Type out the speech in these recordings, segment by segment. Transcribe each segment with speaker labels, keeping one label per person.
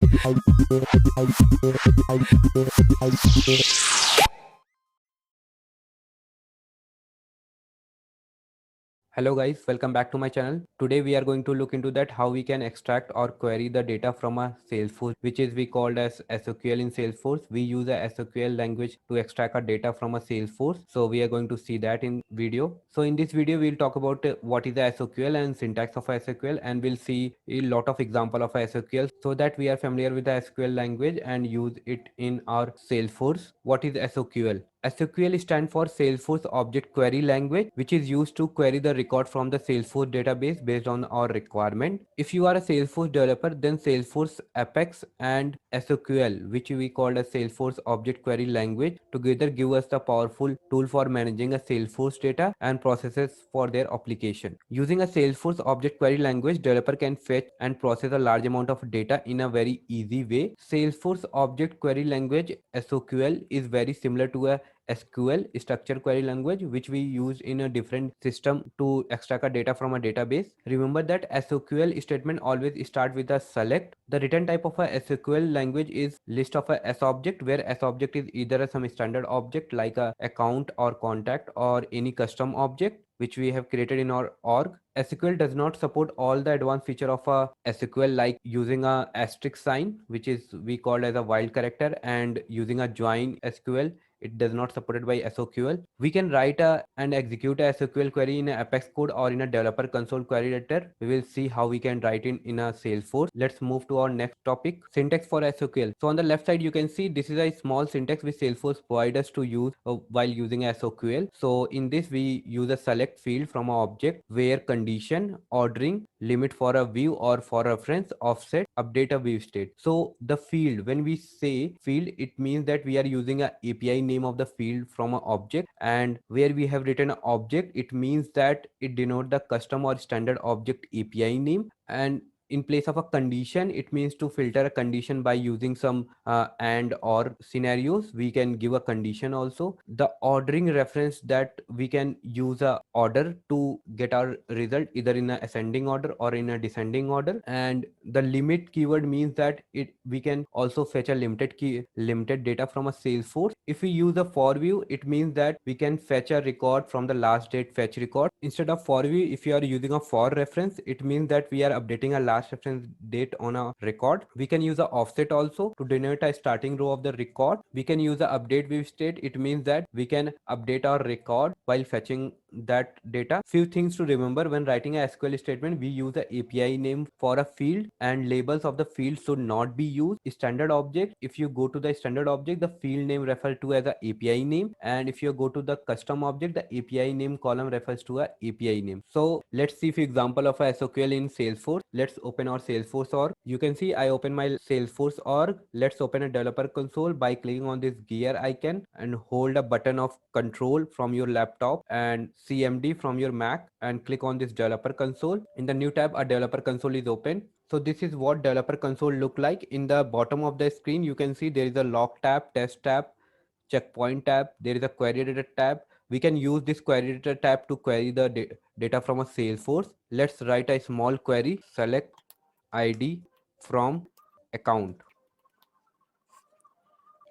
Speaker 1: Hello guys, welcome back to my channel. Today we are going to look into that how we can extract or query the data from a Salesforce, which is we called as SQL in Salesforce. We use a SQL language to extract our data from a Salesforce. So we are going to see that in video. So in this video we'll talk about what is a SQL and syntax of a SQL, and we'll see a lot of example of a SQL so that we are familiar with the SQL language and use it in our Salesforce. What is SQL? SQL stands for Salesforce Object Query Language, which is used to query the record from the Salesforce database based on our requirement. If you are a Salesforce developer, then Salesforce Apex and SQL, which we call as Salesforce Object Query Language, together give us the powerful tool for managing a Salesforce data and processes for their application. Using a Salesforce Object Query Language, developer can fetch and process a large amount of data in a very easy way. Salesforce Object Query Language SQL is very similar to a SQL structure query language, which we use in a different system to extract a data from a database. Remember that SQL statement always start with a select. The written type of a SQL language is list of a S object, where S object is either some standard object like a account or contact or any custom object which we have created in our org. SQL does not support all the advanced feature of a SQL, like using a asterisk sign, which is we call as a wild character, and using a join SQL. It does not supported by SQL. We can write and execute a SQL query in a Apex code or in a developer console query editor. We will see how we can write in a Salesforce. Let's move to our next topic, syntax for SQL. So on the left side, you can see this is a small syntax which Salesforce provides us to use while using SQL. So in this, we use a select field from our object where condition, ordering, limit for a view or for reference, offset, update a view state. So the field, when we say field, it means that we are using a API name of the field from an object, and where we have written an object, it means that it denotes the custom or standard object API name. And in place of a condition, it means to filter a condition by using some and or scenarios. We can give a condition also. The ordering reference, that we can use a order to get our result either in a ascending order or in a descending order. And the limit keyword means that we can also fetch a limited data from a Salesforce. If we use a for view, it means that we can fetch a record from the last date fetch record. Instead of for view, if you are using a for reference, it means that we are updating a last reference date on a record. We can use a offset also to denote a starting row of the record. We can use a update view state. It means that we can update our record while fetching that data. Few things to remember when writing a SQL statement: we use a API name for a field, and labels of the field should not be used. Standard object, if you go to the standard object, the field name referred to as a API name, and if you go to the custom object, the API name column refers to a API name. So let's see few example of a SQL in Salesforce. Let's open our Salesforce org. You can see I open my Salesforce org. Let's open a developer console by clicking on this gear icon and hold a button of control from your laptop and CMD from your Mac and click on this developer console. In the new tab, a developer console is open. So this is what developer console look like. In the bottom of the screen, you can see there is a log tab, test tab, checkpoint tab. There is a query editor tab. We can use this query editor tab to query the data from a Salesforce. Let's write a small query. Select ID from account.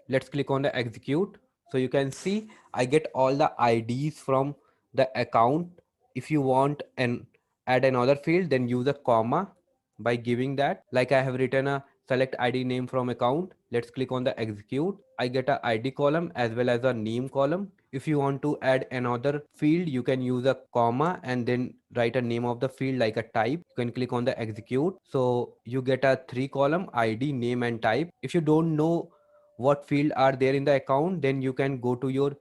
Speaker 1: Let's click on the execute. So you can see I get all the IDs from the account. If you want and add another field, then use a comma by giving that. Like I have written a select ID name from account. Let's click on the execute. I get a ID column as well as a name column. If you want to add another field, you can use a comma and then write a name of the field like a type. You can click on the execute. So you get a 3-column ID, name and type. If you don't know what field are there in the account, then you can go to your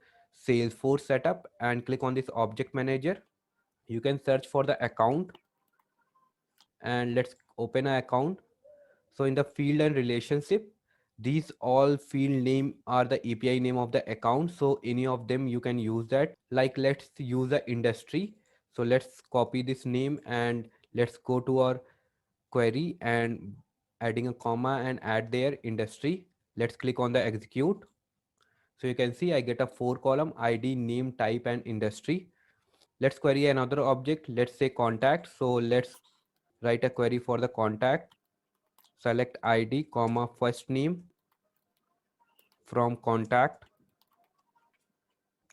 Speaker 1: Salesforce setup and click on this object manager. You can search for the account and let's open an account. So in the field and relationship, these all field name are the API name of the account, so any of them you can use that. Like let's use the industry. So let's copy this name and let's go to our query and adding a comma and add there industry. Let's click on the execute. So you can see I get a 4-column ID, name, type and industry. Let's query another object. Let's say contact. So let's write a query for the contact. select id comma first name from contact.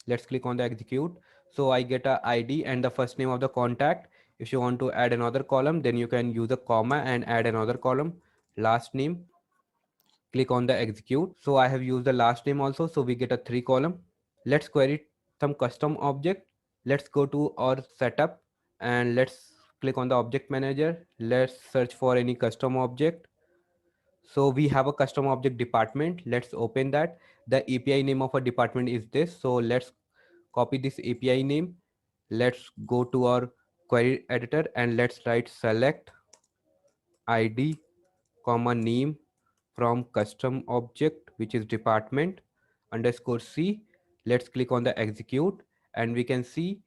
Speaker 1: Let's click on the execute. So I get a id and the first name of the contact. If you want to add another column, then you can use a comma and add another column. Last name, click on the execute. So I have used the last name also, so we get a 3 column. Let's query some custom object. Let's go to our setup and let's click on the object manager. Let's search for any custom object. So we have a custom object department. Let's open that. The API name of a department is this. So let's copy this API name. Let's go to our query editor and let's write select id comma name from custom object, which is department underscore c. Let's click on the execute and we can see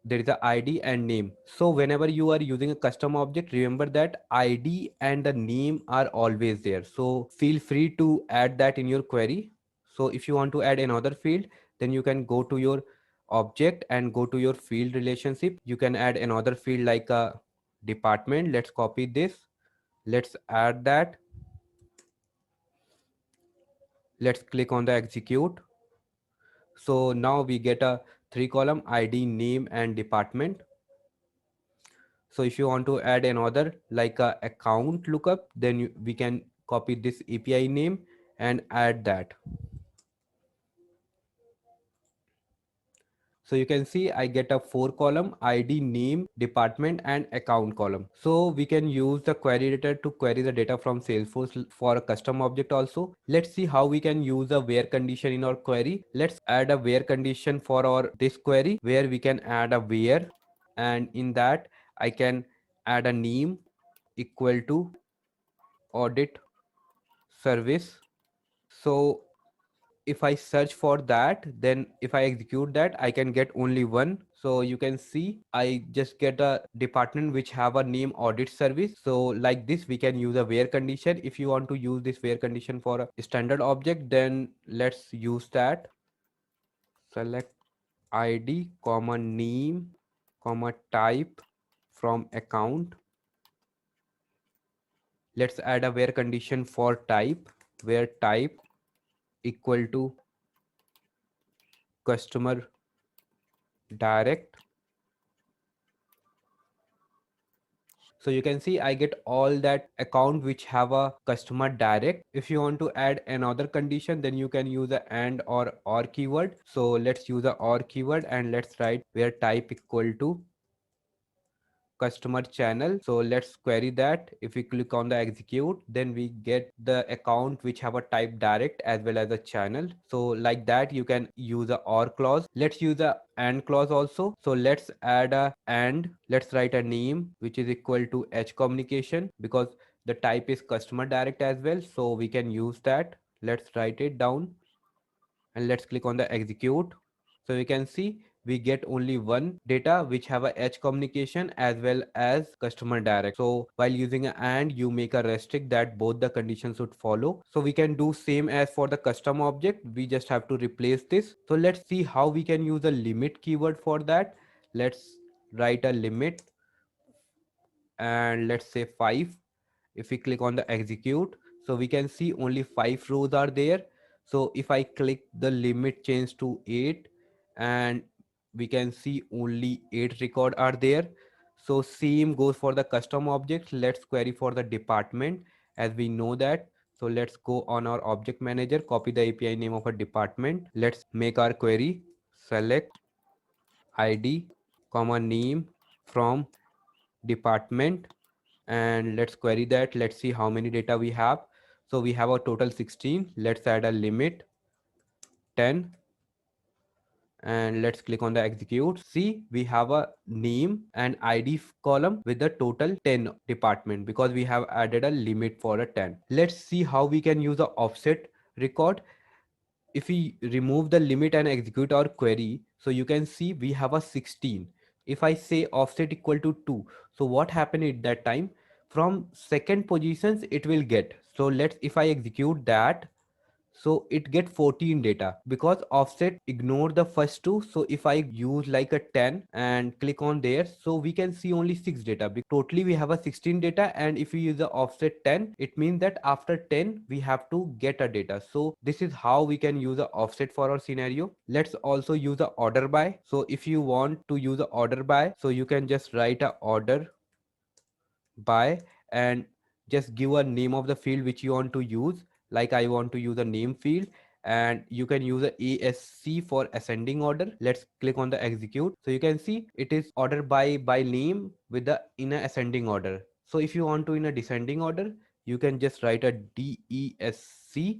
Speaker 1: there is a id and name. So whenever you are using a custom object, remember that id and the name are always there. So feel free to add that in your query. So if you want to add another field, then you can go to your object and go to your field relationship. You can add another field like a department. Let's copy this. Let's add that. Let's click on the execute. So now we get a 3 column id, name and department. So if you want to add another like a account lookup, then we can copy this API name and add that. So you can see I get a 4 column ID, name, department and account column. So we can use the query editor to query the data from Salesforce for a custom object also. Let's see how we can use a where condition in our query. Let's add a where condition for our this query where we can add a where, and in that I can add a name equal to audit service. So if I search for that, then if I execute that, I can get only one. So you can see I just get a department which have a name audit service. So like this, we can use a where condition. If you want to use this where condition for a standard object, then let's use that. Select id comma name comma type from account. Let's add a where condition for type, where type equal to customer direct. So you can see I get all that account which have a customer direct. If you want to add another condition, then you can use a and or keyword. So let's use a or keyword and let's write where type equal to customer channel. So let's query that. If we click on the execute, then we get the account which have a type direct as well as a channel. So like that you can use a or clause. Let's use a and clause also. So let's add a and let's write a name which is equal to h communication, because the type is customer direct as well, so we can use that. Let's write it down and let's click on the execute. So you can see we get only one data which have a edge communication as well as customer direct. So while using a and, you make a restrict that both the conditions should follow. So we can do same as for the custom object. We just have to replace this. So let's see how we can use a limit keyword for that. Let's write a limit and let's say 5. If we click on the execute, so we can see only 5 rows are there. So if I click the limit change to 8, and we can see only 8 record are there. So same goes for the custom object. Let's query for the department as we know that. So let's go on our object manager, copy the API name of a department. Let's make our query. Select id comma name from department and let's query that. Let's see how many data we have. So we have a total 16. Let's add a limit 10 and let's click on the execute. See, we have a name and id column with the total 10 department because we have added a limit for a 10. Let's see how we can use the offset record. If we remove the limit and execute our query, so you can see we have a 16. If I say offset equal to 2, so what happened at that time? From second positions it will get. So let's, if I execute that, so it get 14 data because offset ignore the first two. So if I use like a 10 and click on there, so we can see only 6 data. Totally we have a 16 data, and if we use the offset 10, it means that after 10 we have to get a data. So this is how we can use a offset for our scenario. Let's also use the order by. So if you want to use the order by, so you can just write a order by and just give a name of the field which you want to use. Like I want to use a name field, and you can use a ASC for ascending order. Let's click on the execute. So you can see it is order by name with the in a ascending order. So if you want to in a descending order, you can just write a DESC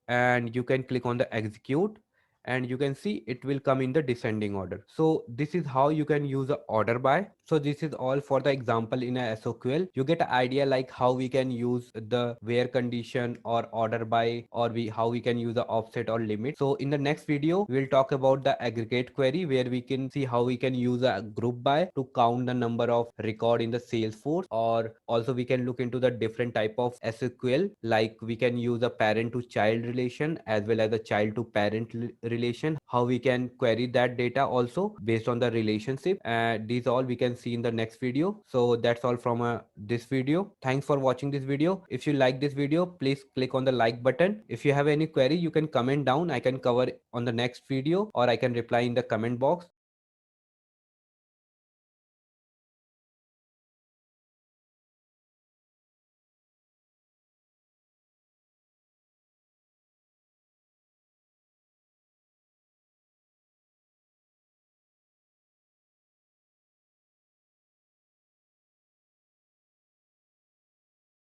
Speaker 1: and you can click on the execute, and you can see it will come in the descending order. So this is how you can use the order by. So this is all for the example in a SOQL. You get an idea like how we can use the where condition or order by, or how we can use the offset or limit. So in the next video we'll talk about the aggregate query, where we can see how we can use a group by to count the number of record in the Salesforce. Or also we can look into the different type of SQL, like we can use a parent to child relation as well as a child to parent relation, how we can query that data also based on the relationship. These all we can see in the next video. So that's all from this video. Thanks for watching this video. If you like this video, please click on the like button. If you have any query, you can comment down. I can cover on the next video, or I can reply in the comment box.